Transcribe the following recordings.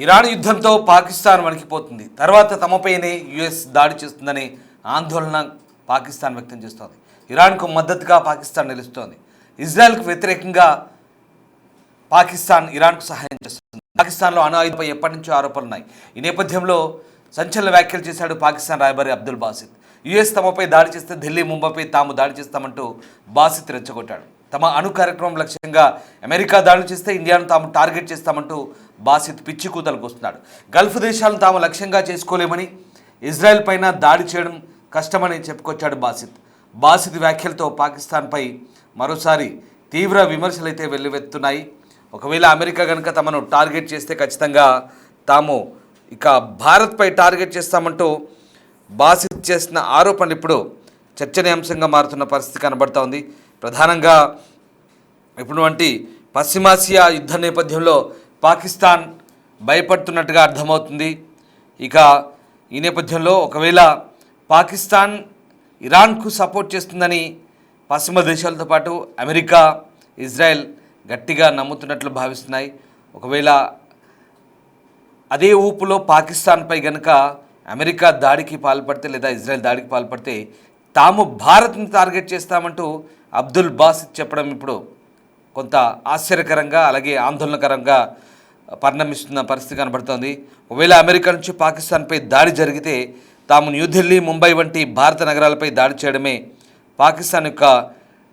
Iran యుద్ధంతో Pakistan వణికిపోతుంది. తర్వాత తమపైనే US దాడి చేస్తుందని ఆందోళన పాకిస్తాన్ వ్యక్తం చేస్తోంది. ఇరాన్కు మద్దతుగా పాకిస్తాన్ నిలుస్తోంది. ఇజ్రాయెల్కు వ్యతిరేకంగా పాకిస్తాన్ ఇరాన్కు సహాయం చేస్తుంది. పాకిస్తాన్లో అణు ఆయుధంపై ఎప్పటి నుంచో ఆరోపణలు ఉన్నాయి. ఈ నేపథ్యంలో సంచలన వ్యాఖ్యలు చేశాడు పాకిస్తాన్ రాయబారి అబ్దుల్ బాసిత్. యుఎస్ తమపై దాడి చేస్తే ఢిల్లీ, ముంబైపై తాము దాడి చేస్తామంటూ బాసిత్ రెచ్చగొట్టాడు. తమ అణు కార్యక్రమం లక్ష్యంగా అమెరికా దాడులు చేస్తే ఇండియాను తాము టార్గెట్ చేస్తామంటూ బాసిత్ పిచ్చి కూతలకు వస్తున్నాడు. గల్ఫ్ దేశాలను తాము లక్ష్యంగా చేసుకోలేమని, ఇజ్రాయెల్ పైన దాడి చేయడం కష్టమని చెప్పుకొచ్చాడు బాసిత్ వ్యాఖ్యలతో పాకిస్తాన్పై మరోసారి తీవ్ర విమర్శలైతే వెల్లువెత్తున్నాయి. ఒకవేళ అమెరికా కనుక తమను టార్గెట్ చేస్తే ఖచ్చితంగా తాము ఇక భారత్పై టార్గెట్ చేస్తామంటూ బాసిత్ చేసిన ఆరోపణలు ఇప్పుడు చర్చనీయాంశంగా మారుతున్న పరిస్థితి కనబడుతోంది. ప్రధానంగా ఇప్పుడువంటి పశ్చిమాసియా యుద్ధ నేపథ్యంలో పాకిస్తాన్ భయపడుతున్నట్టుగా అర్థమవుతుంది. ఇక ఈ నేపథ్యంలో ఒకవేళ పాకిస్తాన్ ఇరాన్కు సపోర్ట్ చేస్తుందని పశ్చిమ దేశాలతో పాటు అమెరికా, ఇజ్రాయెల్ గట్టిగా నమ్ముతున్నట్లు భావిస్తున్నాయి. ఒకవేళ అదే ఊపులో పాకిస్తాన్పై గనుక అమెరికా దాడికి పాల్పడితే లేదా ఇజ్రాయెల్ దాడికి పాల్పడితే తాము భారత్ని టార్గెట్ చేస్తామంటూ అబ్దుల్ బాసిత్ చెప్పడం ఇప్పుడు కొంత ఆశ్చర్యకరంగా అలాగే ఆందోళనకరంగా పరిణమిస్తున్న పరిస్థితి కనబడుతోంది. ఒకవేళ అమెరికా నుంచి పాకిస్తాన్పై దాడి జరిగితే తాము న్యూఢిల్లీ, ముంబై వంటి భారత నగరాలపై దాడి చేయడమే పాకిస్తాన్ యొక్క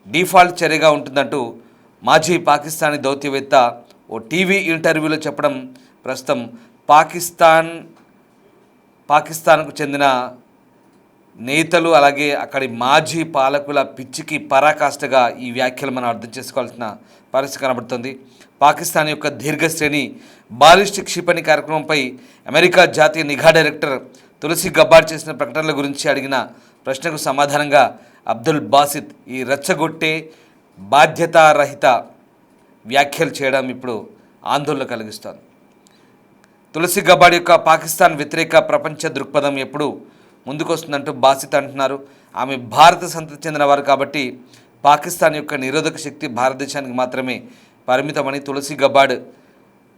డిఫాల్ట్ చర్యగా ఉంటుందంటూ మాజీ పాకిస్తానీ దౌత్యవేత్త ఓ టీవీ ఇంటర్వ్యూలో చెప్పడం ప్రస్తుతం పాకిస్తాన్కు చెందిన నేతలు అలాగే అక్కడి మాజీ పాలకుల పిచ్చికి పరాకాష్ఠగా ఈ వ్యాఖ్యలు మనం అర్థం చేసుకోవాల్సిన పరిస్థితి కనబడుతుంది. పాకిస్తాన్ యొక్క దీర్ఘశ్రేణి బాలిస్టిక్ క్షిపణి కార్యక్రమంపై అమెరికా జాతీయ నిఘా డైరెక్టర్ తులసి గబ్బార్డ్ చేసిన ప్రకటనల గురించి అడిగిన ప్రశ్నకు సమాధానంగా అబ్దుల్ బాసిత్ ఈ రెచ్చగొట్టే బాధ్యతారహిత వ్యాఖ్యలు చేయడం ఇప్పుడు ఆందోళన కలిగిస్తోంది. తులసి గబ్బార్డ్ యొక్క పాకిస్తాన్ వ్యతిరేక ప్రపంచ దృక్పథం ఎప్పుడు ముందుకొస్తుందంటూ బాసిత్ అంటున్నారు. ఆమె భారత సంతతి చెందినవారు కాబట్టి పాకిస్తాన్ యొక్క నిరోధక శక్తి భారతదేశానికి మాత్రమే పరిమితమని తులసి గబ్బార్డ్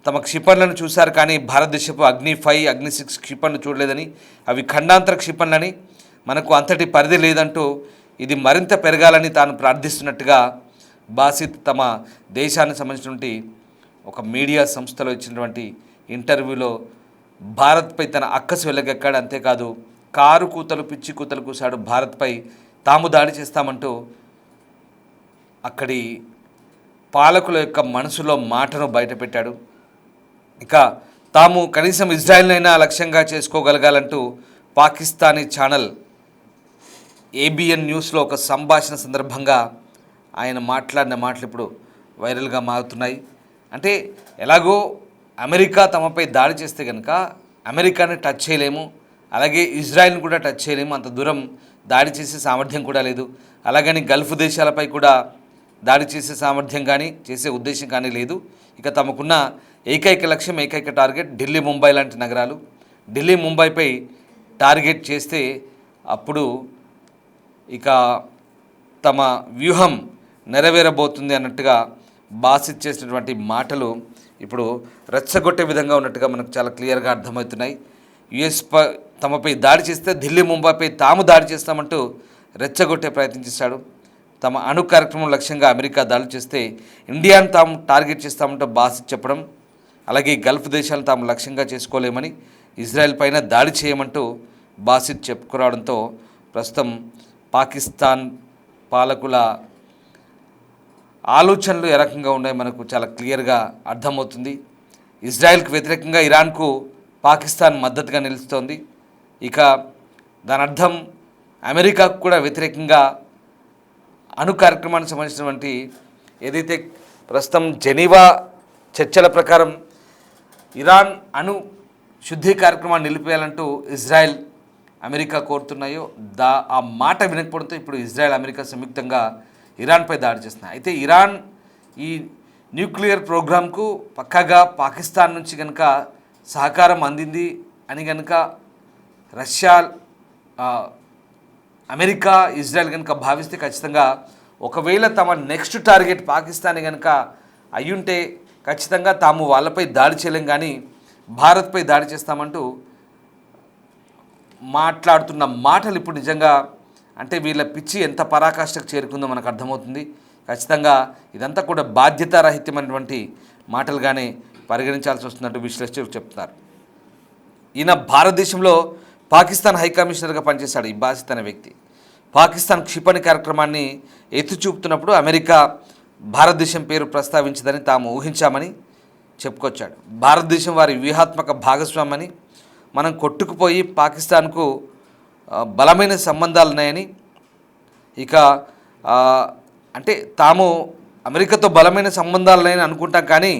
తమ క్షిపణులను చూశారు, కానీ భారతదేశపు అగ్ని-5, అగ్ని-6 క్షిపణులు చూడలేదని, అవి ఖండాంతర క్షిపణులని, మనకు అంతటి పరిధి లేదంటూ ఇది మరింత పెరగాలని తాను ప్రార్థిస్తున్నట్టుగా బాసిత్ తమ దేశానికి సంబంధించినటువంటి ఒక మీడియా సంస్థలో ఇచ్చినటువంటి ఇంటర్వ్యూలో భారత్పై తన అక్కసు వెళ్ళగక్కాడు. అంతేకాదు కారు కూతలు, పిచ్చి కూతలు కూశాడు. భారత్పై తాము దాడి చేస్తామంటూ అక్కడి పాలకుల యొక్క మనసులో మాటను బయటపెట్టాడు. ఇక తాము కనీసం ఇజ్రాయెల్నైనా లక్ష్యంగా చేసుకోగలగాలంటూ పాకిస్తానీ ఛానల్ ఏబిఎన్ న్యూస్లో ఒక సంభాషణ సందర్భంగా ఆయన మాట్లాడిన మాటలు ఇప్పుడు వైరల్గా మారుతున్నాయి. అంటే ఎలాగో అమెరికా తమపై దాడి చేస్తే కనుక అమెరికాని టచ్ చేయలేము, అలాగే ఇజ్రాయెల్ని కూడా టచ్ చేయలేము, అంత దూరం దాడి చేసే సామర్థ్యం కూడా లేదు. అలాగని గల్ఫ్ దేశాలపై కూడా దాడి చేసే సామర్థ్యం కానీ చేసే ఉద్దేశం కానీ లేదు. ఇక తమకున్న ఏకైక లక్ష్యం, ఏకైక టార్గెట్ ఢిల్లీ, ముంబై లాంటి నగరాలు. ఢిల్లీ, ముంబైపై టార్గెట్ చేస్తే అప్పుడు ఇక తమ వ్యూహం నెరవేరబోతుంది అన్నట్టుగా బాసిత్ చేసినటువంటి మాటలు ఇప్పుడు రెచ్చగొట్టే విధంగా ఉన్నట్టుగా మనకు చాలా క్లియర్గా అర్థమవుతున్నాయి. యుఎస్ తమపై దాడి చేస్తే ఢిల్లీ, ముంబైపై తాము దాడి చేస్తామంటూ రెచ్చగొట్టే ప్రయత్నం చేశాడు. తమ అణు కార్యక్రమం లక్ష్యంగా అమెరికా దాడి చేస్తే ఇండియాను తాము టార్గెట్ చేస్తామంటూ బాసిత్ చెప్పడం, అలాగే గల్ఫ్ దేశాలను తాము లక్ష్యంగా చేసుకోలేమని, ఇజ్రాయెల్ పైన దాడి చేయమంటూ బాసిత్ చెప్పుకురావడంతో ప్రస్తుతం పాకిస్తాన్ పాలకుల ఆలోచనలు ఏ రకంగా ఉన్నాయో మనకు చాలా క్లియర్గా అర్థమవుతుంది. ఇజ్రాయెల్కు వ్యతిరేకంగా ఇరాన్కు పాకిస్తాన్ మద్దతుగా నిలుస్తోంది. ఇక దాని అర్థం అమెరికాకు కూడా వ్యతిరేకంగా అణు కార్యక్రమానికి సంబంధించినటువంటి ఏదైతే ప్రస్తుతం జెనీవా చర్చల ప్రకారం ఇరాన్ అణు శుద్ధి కార్యక్రమాన్ని నిలిపేయాలంటూ ఇజ్రాయెల్, అమెరికా కోరుతున్నాయో ఆ మాట వినకపోవడంతో ఇప్పుడు ఇజ్రాయెల్, అమెరికా సంయుక్తంగా ఇరాన్పై దాడి చేస్తున్నాయి. అయితే ఇరాన్ ఈ న్యూక్లియర్ ప్రోగ్రాంకు పక్కాగా పాకిస్తాన్ నుంచి కనుక సహకారం అందింది అని కనుక రష్యా, అమెరికా, ఇజ్రాయెల్ కనుక భావిస్తే ఖచ్చితంగా ఒకవేళ తమ నెక్స్ట్ టార్గెట్ పాకిస్తాన్ కనుక అయ్యుంటే ఖచ్చితంగా తాము వాళ్ళపై దాడి చేయలేం, కానీ భారత్పై దాడి చేస్తామంటూ మాట్లాడుతున్న మాటలు ఇప్పుడు నిజంగా అంటే వీళ్ళ పిచ్చి ఎంత పరాకాష్ఠకు చేరుకుందో మనకు అర్థమవుతుంది. ఖచ్చితంగా ఇదంతా కూడా బాధ్యతారహితమైనటువంటి మాటలుగానే పరిగణించాల్సి వస్తున్నట్టు విశ్లేషకులు చెప్తున్నారు. ఈయన భారతదేశంలో పాకిస్తాన్ హైకమిషనర్గా పనిచేశాడు. ఈ బాసిత్ అనే వ్యక్తి పాకిస్తాన్ క్షిపణి కార్యక్రమాన్ని ఎత్తి చూపుతున్నప్పుడు అమెరికా భారతదేశం పేరు ప్రస్తావించదని తాము ఊహించామని చెప్పుకొచ్చాడు. భారతదేశం వారి వ్యూహాత్మక భాగస్వామని, మనం కొట్టుకుపోయి పాకిస్తాన్కు బలమైన సంబంధాలు ఉన్నాయని, ఇక అంటే తాము అమెరికాతో బలమైన సంబంధాలు ఉన్నాయని అనుకుంటాం, కానీ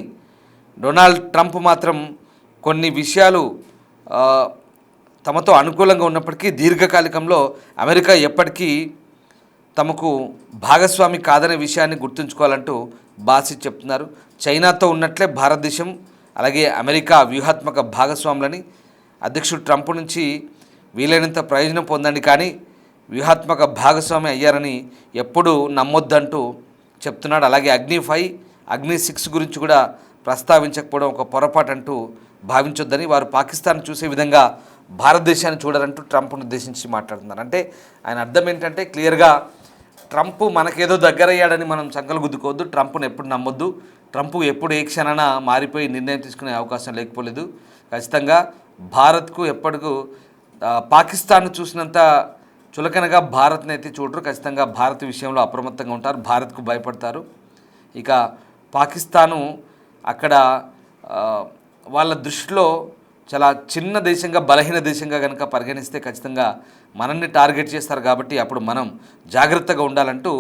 డొనాల్డ్ ట్రంప్ మాత్రం కొన్ని విషయాలు తమతో అనుకూలంగా ఉన్నప్పటికీ దీర్ఘకాలికంలో అమెరికా ఎప్పటికీ తమకు భాగస్వామి కాదనే విషయాన్ని గుర్తుంచుకోవాలంటూ బాసిత్ చెప్తున్నారు. చైనాతో ఉన్నట్లే భారతదేశం అలాగే అమెరికా వ్యూహాత్మక భాగస్వాములని, అధ్యక్షుడు ట్రంప్ నుంచి వీలైనంత ప్రయోజనం పొందండి కానీ వ్యూహాత్మక భాగస్వామి అయ్యారని ఎప్పుడూ నమ్మొద్దంటూ చెప్తున్నాడు. అలాగే అగ్ని-5, అగ్ని-6 గురించి కూడా ప్రస్తావించకపోవడం ఒక పొరపాటు అంటూ భావించొద్దని, వారు పాకిస్తాన్ చూసే విధంగా భారతదేశాన్ని చూడాలంటూ ట్రంప్ను ఉద్దేశించి మాట్లాడుతున్నారు. అంటే ఆయన అర్థం ఏంటంటే క్లియర్గా ట్రంప్ మనకేదో దగ్గరయ్యాడని మనం సంకలు గుద్దుకోవద్దు, ట్రంప్ను ఎప్పుడు నమ్మొద్దు, ట్రంప్ ఎప్పుడు ఏ క్షణాన మారిపోయి నిర్ణయం తీసుకునే అవకాశం లేకపోలేదు. ఖచ్చితంగా భారత్కు ఎప్పటికూ పాకిస్తాన్ను చూసినంత చులకనగా భారత్ని అయితే చూడరు. ఖచ్చితంగా భారత్ విషయంలో అప్రమత్తంగా ఉంటారు, భారత్కు భయపడతారు. ఇక పాకిస్తాను అక్కడ వాళ్ళ దృష్టిలో చాలా చిన్న దేశంగా, బలహీన దేశంగా కనుక పరిగణిస్తే ఖచ్చితంగా మనల్ని టార్గెట్ చేస్తారు. కాబట్టి అప్పుడు మనం జాగ్రత్తగా ఉండాలంటూ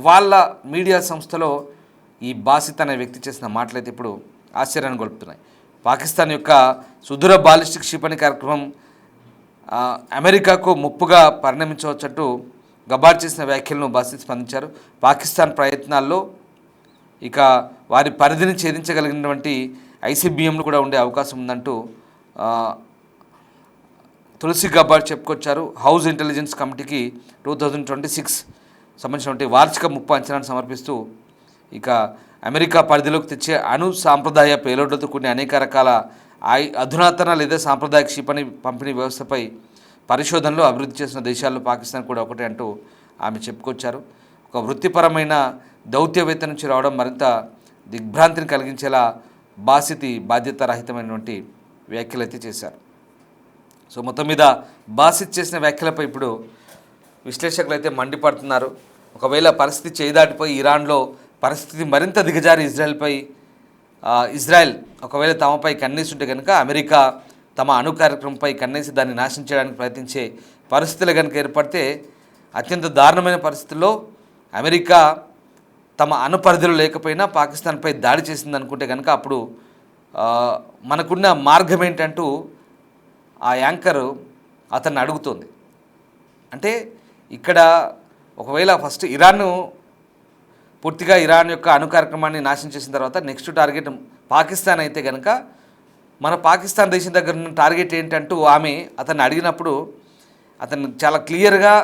వాళ్ళ మీడియా సంస్థలో ఈ బాసిత్ అనే వ్యక్తి చేసిన మాటలైతే ఇప్పుడు ఆశ్చర్యాన్ని గొలుపుతున్నాయి. పాకిస్తాన్ యొక్క సుదూర బాలిస్టిక్ క్షిపణి కార్యక్రమం అమెరికాకు ముప్పుగా పరిణమించవచ్చంటూ గబార్ చేసిన వ్యాఖ్యలను బాసిత్ స్పందించారు. పాకిస్తాన్ ప్రయత్నాల్లో ఇక వారి పరిధిని ఛేదించగలిగినటువంటి ఐసీబీఎంలు కూడా ఉండే అవకాశం ఉందంటూ తులసి గబార్ చెప్పుకొచ్చారు. హౌస్ ఇంటెలిజెన్స్ కమిటీకి 2026 సంబంధించినటువంటి వార్షిక ముప్పు అంచనాను సమర్పిస్తూ ఇక అమెరికా పరిధిలోకి తెచ్చే సాంప్రదాయ పేలోడ్లతో కూడిన అనేక రకాల అధునాతన లేదా సాంప్రదాయ క్షిపణి పంపిణీ వ్యవస్థపై పరిశోధనలు అభివృద్ధి చేసిన దేశాల్లో పాకిస్తాన్ కూడా ఒకటి అంటూ ఆమె చెప్పుకొచ్చారు. ఒక వృత్తిపరమైన దౌత్యవేత్త నుంచి రావడం మరింత దిగ్భ్రాంతిని కలిగించేలా బాసిత్ బాధ్యతారహితమైనటువంటి వ్యాఖ్యలు అయితే చేశారు. సో మొత్తం మీద బాసిత్ చేసిన వ్యాఖ్యలపై ఇప్పుడు విశ్లేషకులు అయితే మండిపడుతున్నారు. ఒకవేళ పరిస్థితి చేదాటిపోయి ఇరాన్లో పరిస్థితి మరింత దిగజారి ఇజ్రాయెల్ ఒకవేళ తమపై కన్నేస్తుంటే కనుక అమెరికా తమ అణు కార్యక్రమంపై కన్నేసి దాన్ని నాశనం చేయడానికి ప్రయత్నించే పరిస్థితులు కనుక ఏర్పడితే అత్యంత దారుణమైన పరిస్థితుల్లో అమెరికా తమ అణు పరిధిలో లేకపోయినా పాకిస్తాన్పై దాడి చేసింది అనుకుంటే కనుక అప్పుడు మనకున్న మార్గం ఏంటంటూ ఆ యాంకర్ అతన్ని అడుగుతోంది. అంటే ఇక్కడ ఒకవేళ ఫస్ట్ పూర్తిగా ఇరాన్ యొక్క అణు కార్యక్రమాన్ని నాశనం చేసిన తర్వాత నెక్స్ట్ టార్గెట్ పాకిస్తాన్ అయితే కనుక మన పాకిస్తాన్ దేశం దగ్గర ఉన్న టార్గెట్ ఏంటంటూ ఆమె అతన్ని అడిగినప్పుడు అతను చాలా క్లియర్గా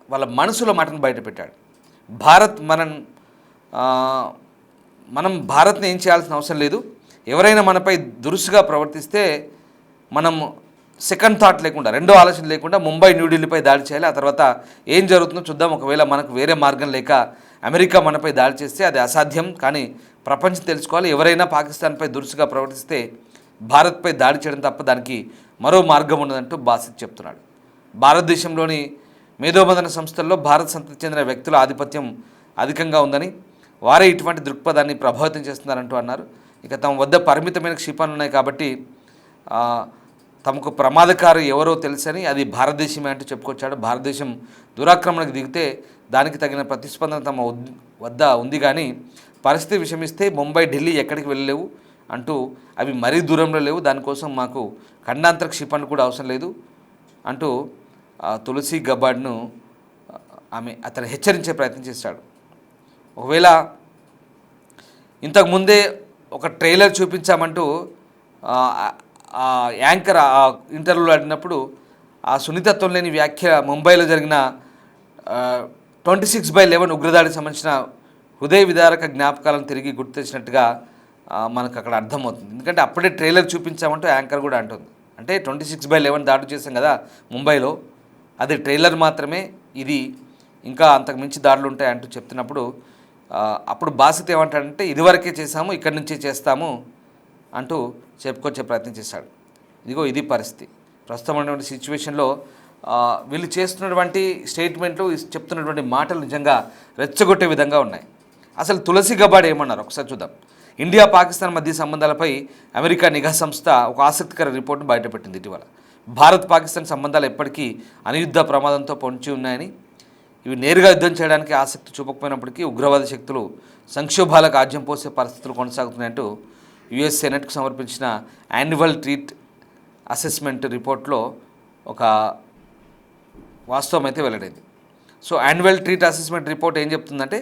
వాళ్ళ మనసులో మాటను బయటపెట్టాడు. మనం భారత్ని ఏం చేయాల్సిన అవసరం లేదు, ఎవరైనా మనపై దురుసుగా ప్రవర్తిస్తే మనం సెకండ్ థాట్ లేకుండా, రెండో ఆలోచన లేకుండా ముంబై, న్యూఢిల్లీపై దాడి చేయాలి. ఆ తర్వాత ఏం జరుగుతుందో చూద్దాం. ఒకవేళ మనకు వేరే మార్గం లేక అమెరికా మనపై దాడి చేస్తే అది అసాధ్యం, కానీ ప్రపంచం తెలుసుకోవాలి, ఎవరైనా పాకిస్తాన్పై దురుసుగా ప్రవర్తిస్తే భారత్పై దాడి చేయడం తప్ప దానికి మరో మార్గం ఉండదంటూ బాసిత్ చెప్తున్నాడు. భారతదేశంలోని మేధోమథన సంస్థల్లో భారత్ సంతతికి చెందిన వ్యక్తుల ఆధిపత్యం అధికంగా ఉందని, వారే ఇటువంటి దృక్పథాన్ని ప్రభావితం చేస్తున్నారంటూ అన్నారు. ఇక తమ వద్ద పరిమితమైన క్షిపణులు ఉన్నాయి కాబట్టి తమకు ప్రమాదకారు ఎవరో తెలుసని, అది భారతదేశమే అంటూ చెప్పుకొచ్చాడు. భారతదేశం దురాక్రమణకు దిగితే దానికి తగిన ప్రతిస్పందన తమ వద్ద ఉంది, కానీ పరిస్థితి విషమిస్తే ముంబై, ఢిల్లీ ఎక్కడికి వెళ్ళలేవు అంటూ, అవి మరీ దూరంలో లేవు, దానికోసం మాకు ఖండాంతర క్షిపణులు కూడా అవసరం లేదు అంటూ తులసి గబార్డ్ను అతను హెచ్చరించే ప్రయత్నం చేశాడు. ఒకవేళ ఇంతకుముందే ఒక ట్రైలర్ చూపించామంటూ యాంకర్ ఇంటర్వ్యూలో అడిగినప్పుడు ఆ సున్నితత్వం లేని వ్యాఖ్య ముంబైలో జరిగిన 26/11 ఉగ్రదాడికి సంబంధించిన హృదయ విదారక జ్ఞాపకాలను తిరిగి గుర్తు తెచ్చినట్టుగా మనకు అక్కడ అర్థమవుతుంది. ఎందుకంటే అప్పుడే ట్రైలర్ చూపించామంటూ యాంకర్ కూడా అంటుంది. అంటే 26/11 దాడి చేసాం కదా ముంబైలో, అది ట్రైలర్ మాత్రమే, ఇది ఇంకా అంతకు మించి దాడులు ఉంటాయి అంటూ చెప్తున్నప్పుడు అప్పుడు బాసిత్ ఏమంటాడంటే ఇదివరకే చేశాము, ఇక్కడి నుంచే చేస్తాము అంటూ చెప్పుకొచ్చే ప్రయత్నం చేశాడు. ఇదిగో ఇది పరిస్థితి ప్రస్తుతం ఉన్నటువంటి సిచ్యువేషన్లో. వీళ్ళు చేస్తున్నటువంటి స్టేట్మెంట్లు, చెప్తున్నటువంటి మాటలు నిజంగా రెచ్చగొట్టే విధంగా ఉన్నాయి. అసలు తులసి గబాడ్ ఏమన్నారు ఒకసారి చూద్దాం. ఇండియా పాకిస్తాన్ మధ్య సంబంధాలపై అమెరికా నిఘా సంస్థ ఒక ఆసక్తికర రిపోర్టును బయటపెట్టింది ఇటీవల. భారత్ పాకిస్తాన్ సంబంధాలు ఎప్పటికీ అనియుద్ధ ప్రమాదంతో పొంచి ఉన్నాయని, ఇవి నేరుగా యుద్ధం చేయడానికి ఆసక్తి చూపకపోయినప్పటికీ ఉగ్రవాద శక్తులు సంక్షోభాలకు ఆజ్యం పోసే పరిస్థితులు కొనసాగుతున్నాయంటూ యుఎస్ సెనెట్కు సమర్పించిన యాన్యువల్ ట్రీట్ అసెస్మెంట్ రిపోర్ట్లో ఒక వాస్తవం అయితే వెల్లడైంది. So annual treat assessment report ఏం చెప్తుందంటే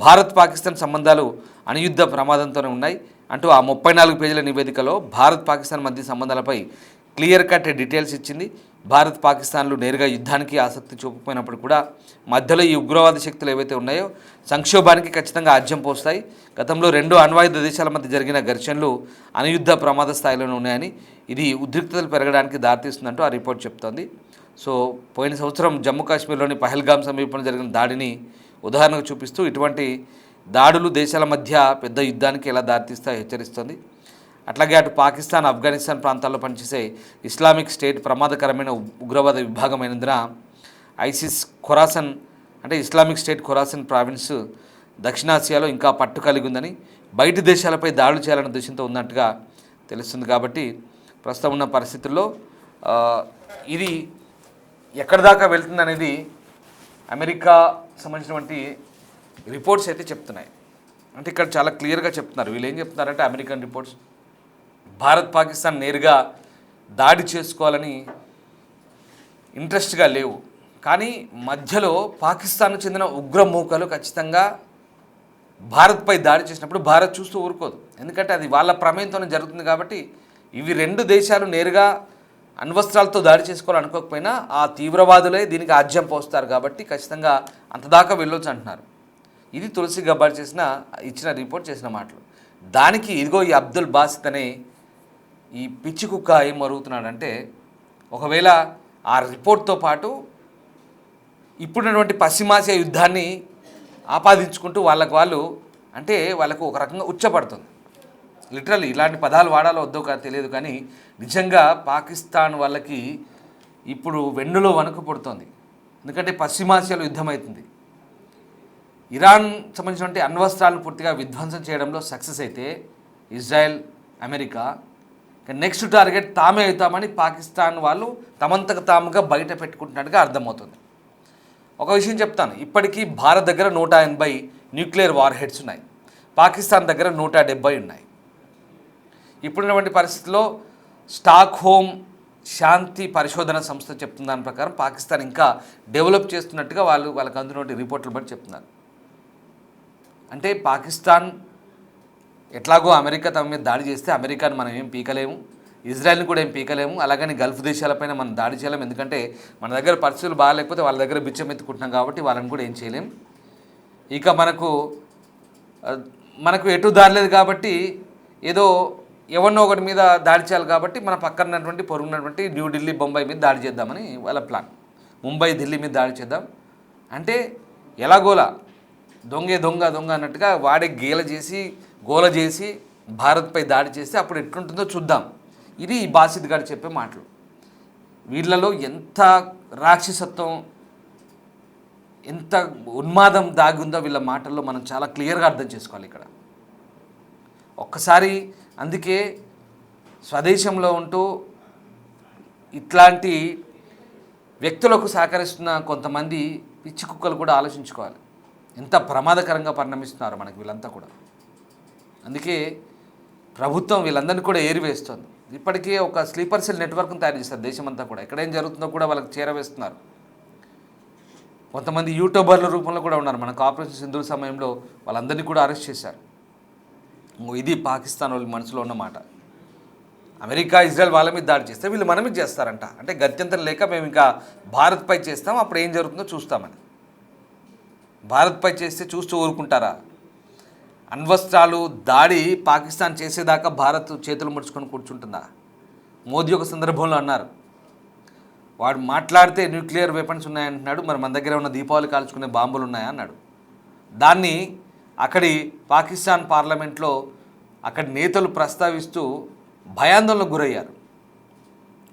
భారత్ పాకిస్తాన్ సంబంధాలు అణుయుద్ధ ప్రమాదంతోనే ఉన్నాయి అంటూ ఆ 34 పేజీల నివేదికలో భారత్ పాకిస్తాన్ మధ్య సంబంధాలపై క్లియర్ కట్ డీటెయిల్స్ ఇచ్చింది. భారత్ పాకిస్తాన్లు నేరుగా యుద్ధానికి ఆసక్తి చూపకపోయినప్పుడు కూడా మధ్యలో ఈ ఉగ్రవాద శక్తులు ఏవైతే ఉన్నాయో సంక్షోభానికి ఖచ్చితంగా ఆజ్యం పోస్తాయి. గతంలో 2 అణ్వాయుధ దేశాల మధ్య జరిగిన ఘర్షణలు అణుయుద్ధ ప్రమాద స్థాయిలోనే ఉన్నాయని, ఇది ఉద్రిక్తతలు పెరగడానికి దారితీస్తుందంటూ ఆ రిపోర్ట్ చెప్తోంది. సో పోయిన సంవత్సరం జమ్మూ కాశ్మీర్లోని పహల్గామ్ సమీపంలో జరిగిన దాడిని ఉదాహరణకు చూపిస్తూ ఇటువంటి దాడులు దేశాల మధ్య పెద్ద యుద్ధానికి ఎలా దారితీస్తాయో హెచ్చరిస్తోంది. అట్లాగే అటు పాకిస్తాన్, ఆఫ్ఘనిస్తాన్ ప్రాంతాల్లో పనిచేసే ఇస్లామిక్ స్టేట్ ప్రమాదకరమైన ఉగ్రవాద విభాగమైనందున ఐసిస్ ఖొరాసన్ అంటే ఇస్లామిక్ స్టేట్ ఖొరాసన్ ప్రావిన్స్ దక్షిణాసియాలో ఇంకా పట్టు కలిగి ఉందని, బయటి దేశాలపై దాడులు చేయాలనే ఉద్దేశంతో ఉన్నట్టుగా తెలుస్తుంది. కాబట్టి ప్రస్తుతం ఉన్న పరిస్థితుల్లో ఇది ఎక్కడి దాకా వెళ్తుంది అనేది అమెరికా సంబంధించినటువంటి రిపోర్ట్స్ అయితే చెప్తున్నాయి. అంటే ఇక్కడ చాలా క్లియర్గా చెప్తున్నారు. వీళ్ళు ఏం చెప్తున్నారంటే అమెరికన్ రిపోర్ట్స్ భారత్ పాకిస్తాన్ నేరుగా దాడి చేసుకోవాలని ఇంట్రెస్ట్గా లేవు, కానీ మధ్యలో పాకిస్తాన్కు చెందిన ఉగ్రమూకలు ఖచ్చితంగా భారత్పై దాడి చేసినప్పుడు భారత్ చూస్తూ ఊరుకోదు. ఎందుకంటే అది వాళ్ళ ప్రమేయంతోనే జరుగుతుంది. కాబట్టి ఇవి 2 దేశాలు నేరుగా అణ్వస్త్రాలతో దాడి చేసుకోవాలనుకోకపోయినా ఆ తీవ్రవాదులే దీనికి ఆజ్యం పోస్తారు. కాబట్టి ఖచ్చితంగా అంతదాకా వెళ్ళొచ్చు అంటున్నారు. ఇది తులసి గబాడ్ ఇచ్చిన రిపోర్ట్ చేసిన మాటలు. దానికి ఇదిగో ఈ అబ్దుల్ బాసిత్ అనే ఈ పిచ్చి కుక్క ఏం మరుగుతున్నాడంటే, ఒకవేళ ఆ రిపోర్ట్తో పాటు ఇప్పుడున్నటువంటి పశ్చిమాసియా యుద్ధాన్ని ఆపాదించుకుంటూ వాళ్ళు అంటే వాళ్ళకు ఒక రకంగా ఉచ్చపడుతుంది. లిటరల్లీ ఇలాంటి పదాలు వాడాలో వద్దో తెలియదు, కానీ నిజంగా పాకిస్తాన్ వాళ్ళకి ఇప్పుడు వెన్నులో వణుకు పుడుతోంది. ఎందుకంటే పశ్చిమాసియాలో యుద్ధం అవుతుంది. ఇరాన్ సంబంధించినటువంటి అణ్వస్త్రాలను పూర్తిగా విధ్వంసం చేయడంలో సక్సెస్ అయితే ఇజ్రాయెల్, అమెరికా, నెక్స్ట్ టార్గెట్ తామే అవుతామని పాకిస్తాన్ వాళ్ళు తమంతకు తాముగా బయట పెట్టుకుంటున్నట్టుగా అర్థమవుతుంది. ఒక విషయం చెప్తాను, ఇప్పటికీ భారత్ దగ్గర 180 న్యూక్లియర్ వార్ హెడ్స్ ఉన్నాయి, పాకిస్తాన్ దగ్గర 170 ఉన్నాయి. ఇప్పుడున్నటువంటి పరిస్థితుల్లో స్టాక్ హోమ్ శాంతి పరిశోధన సంస్థ చెప్తున్న దాని ప్రకారం పాకిస్తాన్ ఇంకా డెవలప్ చేస్తున్నట్టుగా వాళ్ళకి అందులోని రిపోర్ట్లు బట్టి చెప్తున్నారు. అంటే పాకిస్తాన్ ఎట్లాగో అమెరికా తమ మీద దాడి చేస్తే అమెరికాను మనం ఏం పీకలేము, ఇజ్రాయెల్ని కూడా ఏం పీకలేము, అలాగని గల్ఫ్ దేశాలపైన మనం దాడి చేయలేము. ఎందుకంటే మన దగ్గర పరిస్థితులు బాగాలేకపోతే వాళ్ళ దగ్గర బిచ్చం ఎత్తుకుంటున్నాం కాబట్టి వాళ్ళని కూడా ఏం చేయలేం. ఇక మనకు ఎటు దారి లేదు కాబట్టి ఏదో ఎవరినో ఒకటి మీద దాడి చేయాలి కాబట్టి మన పక్కన ఉన్నటువంటి పొరుగున్నటువంటి న్యూఢిల్లీ, బొంబాయి మీద దాడి చేద్దామని వాళ్ళ ప్లాన్. ముంబై, ఢిల్లీ మీద దాడి చేద్దాం అంటే ఎలాగోలా దొంగ అన్నట్టుగా వాడే గోల చేసి భారత్పై దాడి చేస్తే అప్పుడు ఎట్లుంటుందో చూద్దాం. ఇది ఈ బాసిత్ గారు చెప్పే మాటలు. వీళ్ళలో ఎంత రాక్షసత్వం, ఎంత ఉన్మాదం దాగి ఉందో వీళ్ళ మాటల్లో మనం చాలా క్లియర్గా అర్థం చేసుకోవాలి ఇక్కడ. ఒక్కసారి అందుకే స్వదేశంలో ఉంటూ ఇట్లాంటి వ్యక్తులకు సహకరిస్తున్న కొంతమంది పిచ్చి కుక్కలు కూడా ఆలోచించుకోవాలి, ఎంత ప్రమాదకరంగా పరిణమిస్తున్నారు మనకి వీళ్ళంతా కూడా. అందుకే ప్రభుత్వం వీళ్ళందరినీ కూడా ఏరివేస్తుంది. ఇప్పటికే ఒక స్లీపర్ సెల్ నెట్వర్క్ను తయారు చేస్తారు దేశమంతా కూడా. ఎక్కడేం జరుగుతుందో కూడా వాళ్ళకి చేరవేస్తున్నారు. కొంతమంది యూట్యూబర్ల రూపంలో కూడా ఉన్నారు. మనకు ఆపరేషన్ సింధూర్ సమయంలో వాళ్ళందరినీ కూడా అరెస్ట్ చేశారు. ఇది పాకిస్తాన్ వాళ్ళ మనసులో ఉన్న మాట. అమెరికా, ఇజ్రాయెల్ వాళ్ళ మీద దాడి చేస్తే వీళ్ళు మన మీద చేస్తారంట. అంటే గత్యంతరం లేక మేము ఇంకా భారత్పై చేస్తాం, అప్పుడు ఏం జరుగుతుందో చూస్తామని. భారత్పై చేస్తే చూస్తూ ఊరుకుంటారా? అణ్వస్త్రాలు దాడి పాకిస్తాన్ చేసేదాకా భారత్ చేతులు ముడుచుకొని కూర్చుంటుందా? మోదీ ఒక సందర్భంలో అన్నారు, వాడు మాట్లాడితే న్యూక్లియర్ వెపన్స్ ఉన్నాయంటున్నాడు, మరి మన దగ్గర ఉన్న దీపావళి కాల్చుకునే బాంబులు ఉన్నాయా అన్నాడు. దాన్ని అక్కడి పాకిస్తాన్ పార్లమెంట్లో అక్కడి నేతలు ప్రస్తావిస్తూ భయాందోళనకు గురయ్యారు.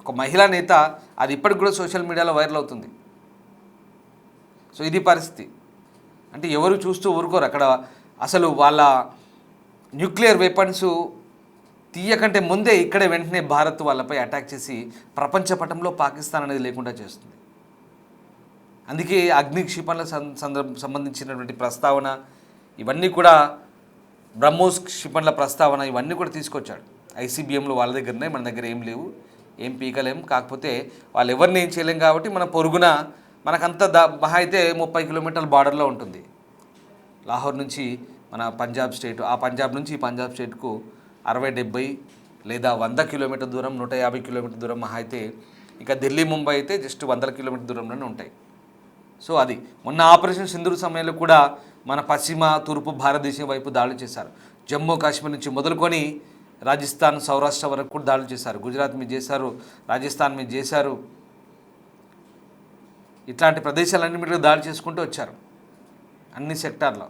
ఒక మహిళా నేత, అది ఇప్పటికి కూడా సోషల్ మీడియాలో వైరల్ అవుతుంది. సో ఇది పరిస్థితి. అంటే ఎవరు చూస్తూ ఊరుకోరు. అక్కడ అసలు వాళ్ళ న్యూక్లియర్ వెపన్స్ తీయకంటే ముందే ఇక్కడే వెంటనే భారత్ వాళ్ళపై అటాక్ చేసి ప్రపంచ పటంలో పాకిస్తాన్ అనేది లేకుండా చేస్తుంది. అందుకే అగ్ని క్షిపణుల సంబంధించినటువంటి ప్రస్తావన, ఇవన్నీ కూడా బ్రహ్మోస్ క్షిపణుల ప్రస్తావన, ఇవన్నీ కూడా తీసుకొచ్చాడు. ఐసీబీఎంలో వాళ్ళ దగ్గరనే, మన దగ్గర ఏం లేవు, ఏం పీకలేం. కాకపోతే వాళ్ళు ఎవరిని ఏం చేయలేం కాబట్టి మన పొరుగున మనకంత మహా అయితే 30 కిలోమీటర్ల బార్డర్లో ఉంటుంది. లాహోర్ నుంచి మన పంజాబ్ స్టేట్, ఆ పంజాబ్ నుంచి ఈ పంజాబ్ స్టేట్కు 60-70 లేదా 100 కిలోమీటర్ దూరం, 150 కిలోమీటర్ దూరం మహా అయితే. ఇక ఢిల్లీ ముంబై అయితే జస్ట్ 100 కిలోమీటర్ దూరంలోనే ఉంటాయి. సో అది మొన్న ఆపరేషన్ సింధూర్ సమయంలో కూడా మన పశ్చిమ తూర్పు భారతదేశం వైపు దాడులు చేశారు. జమ్మూ కాశ్మీర్ నుంచి మొదలుకొని రాజస్థాన్, సౌరాష్ట్ర వరకు కూడా దాడులు చేశారు. గుజరాత్ మీద చేశారు, రాజస్థాన్ మీద చేశారు. ఇట్లాంటి ప్రదేశాలన్నీ మీద దాడి చేసుకుంటూ వచ్చారు అన్ని సెక్టార్లో.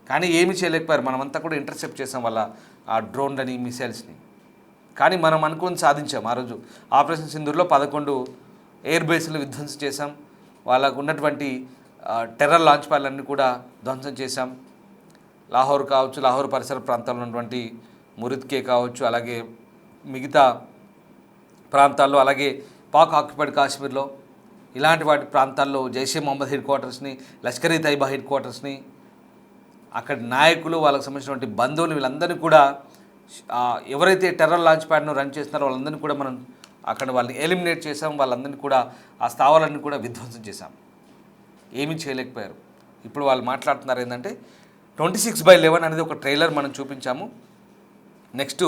కానీ ఏమీ చేయలేకపోయారు. మనమంతా కూడా ఇంటర్సెప్ట్ చేసాం వాళ్ళ ఆ డ్రోన్లని, మిసైల్స్ని. కానీ మనం అనుకుని సాధించాం. ఆ రోజు ఆపరేషన్ సింధూర్లో 11 ఎయిర్ బేస్లు విధ్వంసం చేశాం. వాళ్ళకు ఉన్నటువంటి టెర్రర్ లాంచ్ ప్యాడ్లన్నీ కూడా ధ్వంసం చేశాం. లాహోర్ కావచ్చు, లాహోర్ పరిసర ప్రాంతాల్లో ఉన్నటువంటి మురిద్కే కావచ్చు, అలాగే మిగతా ప్రాంతాల్లో, అలాగే పాక్ ఆక్యుపైడ్ కాశ్మీర్లో, ఇలాంటి వాటి ప్రాంతాల్లో జైషే మొహమ్మద్ హెడ్ క్వార్టర్స్ని, లష్కర్ ఈ తైబా హెడ్ క్వార్టర్స్ని, అక్కడ నాయకులు, వాళ్ళకి సంబంధించినటువంటి బంధువులు, వీళ్ళందరినీ కూడా ఎవరైతే టెర్రర్ లాంచ్ ప్యాడ్ను రన్ చేస్తున్నారో వాళ్ళందరినీ కూడా మనం అక్కడ వాళ్ళని ఎలిమినేట్ చేసాం. వాళ్ళందరినీ కూడా ఆ స్థావరాలన్నీ కూడా విధ్వంసం చేశాం. ఏమీ చేయలేకపోయారు. ఇప్పుడు వాళ్ళు మాట్లాడుతున్నారు ఏంటంటే 26/11 అనేది ఒక ట్రైలర్ మనం చూపించాము, నెక్స్ట్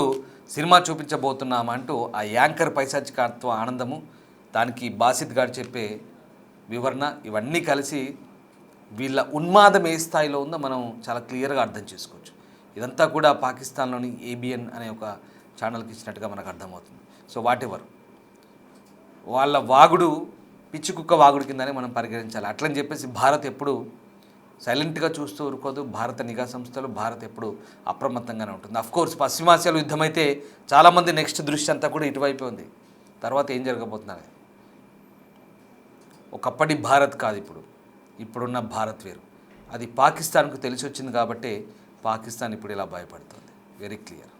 సినిమా చూపించబోతున్నాము అంటూ ఆ యాంకర్ పైశాచికత్వ ఆనందము, దానికి బాసిత్ గారు చెప్పే వివరణ, ఇవన్నీ కలిసి వీళ్ళ ఉన్మాదం ఏ స్థాయిలో ఉందో మనం చాలా క్లియర్గా అర్థం చేసుకోవచ్చు. ఇదంతా కూడా పాకిస్తాన్లోని ఏబిఎన్ అనే ఒక ఛానల్కి ఇచ్చినట్టుగా మనకు అర్థమవుతుంది. సో వాటెవర్ వాళ్ళ వాగుడు పిచ్చి కుక్క వాగుడు కిందనే మనం పరిగణించాలి. అట్లని చెప్పేసి భారత్ ఎప్పుడు సైలెంట్గా చూస్తూ ఊరుకోదు. భారత నిఘా సంస్థలు, భారత్ ఎప్పుడు అప్రమత్తంగానే ఉంటుంది. అఫ్కోర్స్ పశ్చిమాసియాలో యుద్ధం అయితే చాలామంది నెక్స్ట్ దృష్టి అంతా కూడా ఇటువైపే ఉంది. తర్వాత ఏం జరగబోతున్నది? ఒకప్పటి భారత్ కాదు ఇప్పుడున్న భారత్ వేరు. అది పాకిస్తాన్కు తెలిసి వచ్చింది కాబట్టి పాకిస్తాన్ ఇప్పుడు ఇలా భయపడుతుంది. Very clear.